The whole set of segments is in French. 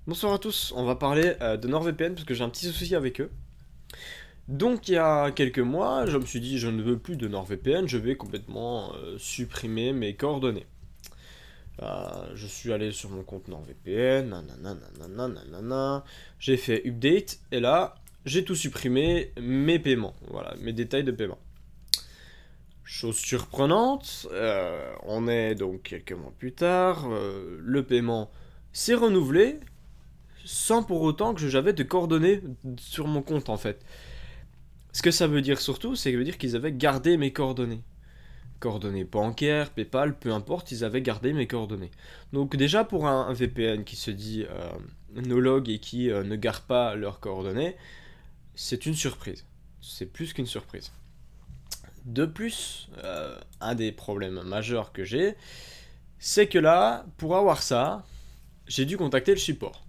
Bonsoir à tous, on va parler de NordVPN parce que j'ai un petit souci avec eux. Donc il y a quelques mois, je me suis dit je ne veux plus de NordVPN, je vais complètement supprimer mes coordonnées. Je suis allé sur mon compte NordVPN, nanana, nanana, nanana, j'ai fait update et là j'ai tout supprimé, mes paiements, voilà, mes détails de paiement. Chose surprenante, on est donc quelques mois plus tard, le paiement s'est renouvelé, sans pour autant que j'avais de coordonnées sur mon compte en fait. Ce que ça veut dire surtout, c'est que ça veut dire qu'ils avaient gardé mes coordonnées. Coordonnées bancaires, PayPal, peu importe, ils avaient gardé mes coordonnées. Donc déjà pour un VPN qui se dit no log et qui ne garde pas leurs coordonnées, c'est une surprise. C'est plus qu'une surprise. De plus, un des problèmes majeurs que j'ai, c'est que là, pour avoir ça, j'ai dû contacter le support.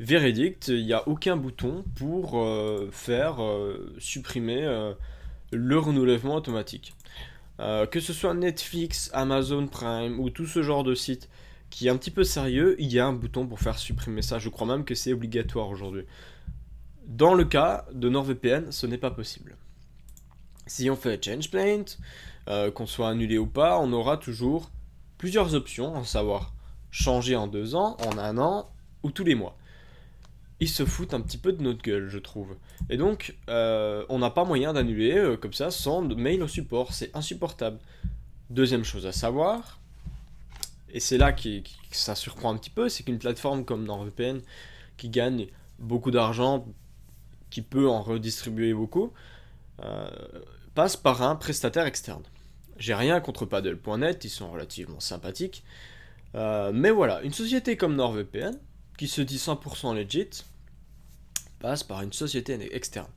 Véridict, il n'y a aucun bouton pour faire supprimer le renouvellement automatique. Que ce soit Netflix, Amazon Prime ou tout ce genre de site qui est un petit peu sérieux, il y a un bouton pour faire supprimer ça. Je crois même que c'est obligatoire aujourd'hui. Dans le cas de NordVPN, ce n'est pas possible. Si on fait Change Plaint, qu'on soit annulé ou pas, on aura toujours plusieurs options, à savoir changer en 2 ans, en un an ou tous les mois. Ils se foutent un petit peu de notre gueule, je trouve. Et donc, on n'a pas moyen d'annuler comme ça sans mail au support. C'est insupportable. Deuxième chose à savoir, et c'est là que ça surprend un petit peu, c'est qu'une plateforme comme NordVPN, qui gagne beaucoup d'argent, qui peut en redistribuer beaucoup, euh, passe par un prestataire externe. J'ai rien contre Paddle.net, ils sont relativement sympathiques. Mais voilà, une société comme NordVPN, qui se dit 100% legit, passe par une société externe.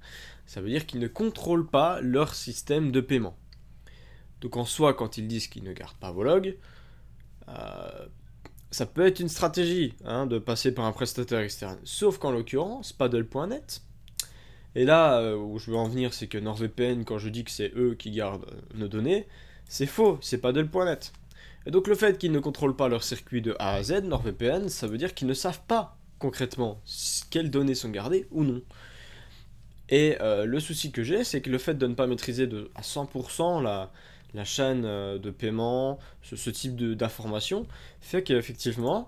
Ça veut dire qu'ils ne contrôlent pas leur système de paiement. Donc en soi, quand ils disent qu'ils ne gardent pas vos logs, euh, ça peut être une stratégie de passer par un prestataire externe. Sauf qu'en l'occurrence, Paddle.net. Et là où je veux en venir, c'est que NordVPN, quand je dis que c'est eux qui gardent nos données, c'est faux, c'est Paddle.net. Et donc le fait qu'ils ne contrôlent pas leur circuit de A à Z, NordVPN, ça veut dire qu'ils ne savent pas concrètement quelles données sont gardées ou non. Et le souci que j'ai, c'est que le fait de ne pas maîtriser à 100% la chaîne de paiement, ce type d'informations, fait qu'effectivement,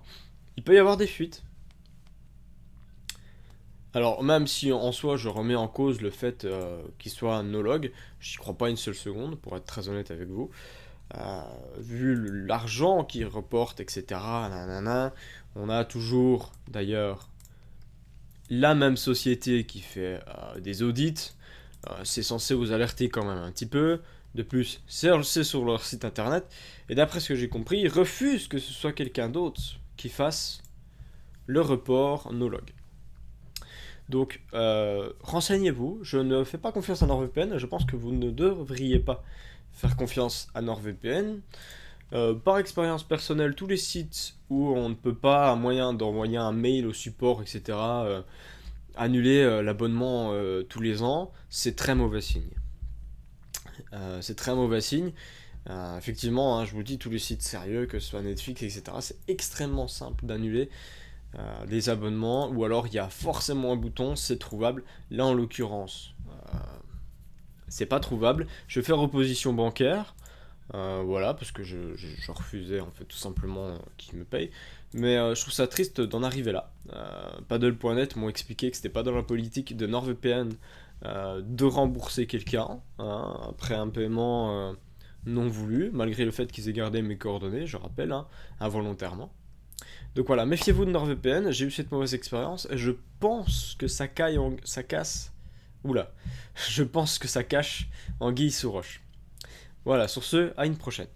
il peut y avoir des fuites. Alors, même si en soi je remets en cause le fait qu'il soit un no-log, j'y crois pas une seule seconde, pour être très honnête avec vous. Vu l'argent qu'il reporte, etc., nanana, on a toujours d'ailleurs la même société qui fait des audits, c'est censé vous alerter quand même un petit peu. De plus, c'est sur leur site internet. Et d'après ce que j'ai compris, ils refusent que ce soit quelqu'un d'autre qui fasse le report no log. Donc, renseignez-vous. Je ne fais pas confiance à NordVPN. Je pense que vous ne devriez pas faire confiance à NordVPN. Par expérience personnelle, tous les sites où on ne peut pas, à moyen d'envoyer un mail au support, etc., annuler l'abonnement tous les ans, c'est très mauvais signe. C'est très mauvais signe. Effectivement, je vous dis, tous les sites sérieux, que ce soit Netflix, etc., c'est extrêmement simple d'annuler les abonnements, ou alors il y a forcément un bouton, c'est trouvable. Là, en l'occurrence, c'est pas trouvable. Je vais faire opposition bancaire, voilà, parce que je refusais en fait tout simplement qu'ils me payent. Mais je trouve ça triste d'en arriver là. Paddle.net m'ont expliqué que c'était pas dans la politique de NordVPN de rembourser quelqu'un après un paiement non voulu, malgré le fait qu'ils aient gardé mes coordonnées, je rappelle, involontairement. Donc voilà, méfiez-vous de NordVPN, j'ai eu cette mauvaise expérience et je pense que ça casse. Oula, je pense que ça cache anguille sous roche. Voilà, sur ce, à une prochaine.